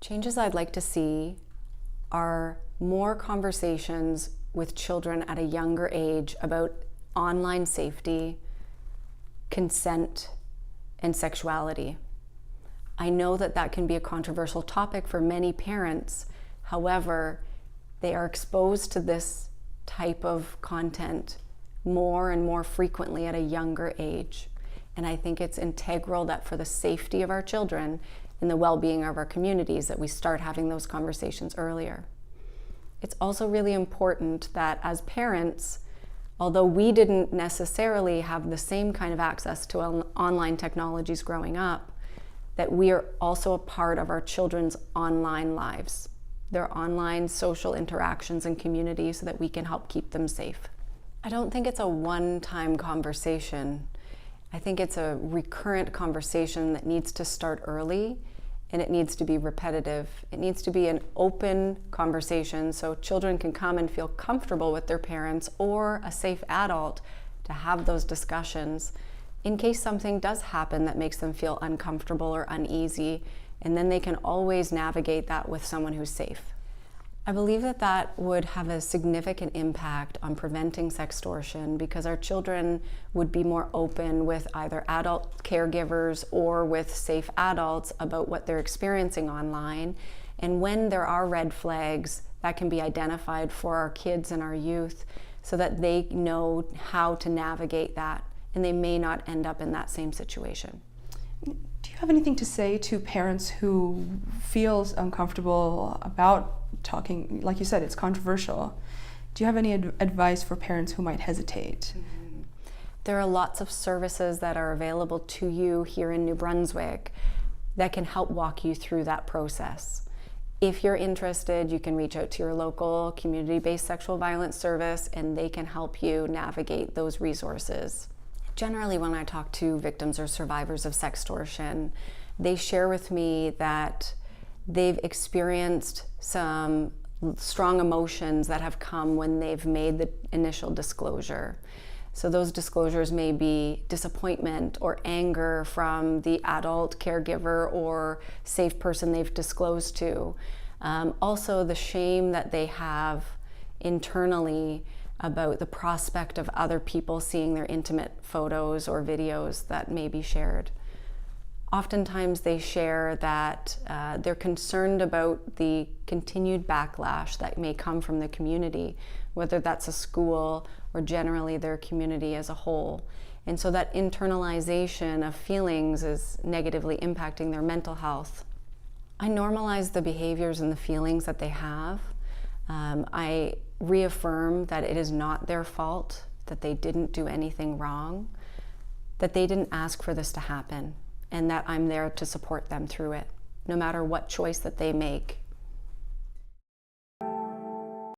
Changes I'd like to see are more conversations with children at a younger age about online safety, consent, and sexuality. I know that that can be a controversial topic for many parents. However, they are exposed to this type of content more and more frequently at a younger age. And I think it's integral that for the safety of our children and the well-being of our communities that we start having those conversations earlier. It's also really important that as parents, although we didn't necessarily have the same kind of access to online technologies growing up, that we are also a part of our children's online lives, their online social interactions and communities, so that we can help keep them safe. I don't think it's a one-time conversation. I think it's a recurrent conversation that needs to start early, and it needs to be repetitive. It needs to be an open conversation so children can come and feel comfortable with their parents or a safe adult to have those discussions in case something does happen that makes them feel uncomfortable or uneasy, and then they can always navigate that with someone who's safe. I believe that that would have a significant impact on preventing sextortion because our children would be more open with either adult caregivers or with safe adults about what they're experiencing online. And when there are red flags, that can be identified for our kids and our youth so that they know how to navigate that and they may not end up in that same situation. Do you have anything to say to parents who feels uncomfortable about talking? Like you said, it's controversial. Do you have any advice for parents who might hesitate? Mm-hmm. There are lots of services that are available to you here in New Brunswick that can help walk you through that process. If you're interested, you can reach out to your local community-based sexual violence service and they can help you navigate those resources. Generally, when I talk to victims or survivors of sextortion, they share with me that they've experienced some strong emotions that have come when they've made the initial disclosure. So those disclosures may be disappointment or anger from the adult caregiver or safe person they've disclosed to. Also the shame that they have internally about the prospect of other people seeing their intimate photos or videos that may be shared. Oftentimes they share that they're concerned about the continued backlash that may come from the community, whether that's a school or generally their community as a whole. And so that internalization of feelings is negatively impacting their mental health. I normalize the behaviors and the feelings that they have. I reaffirm that it is not their fault, that they didn't do anything wrong, that they didn't ask for this to happen, and that I'm there to support them through it, no matter what choice that they make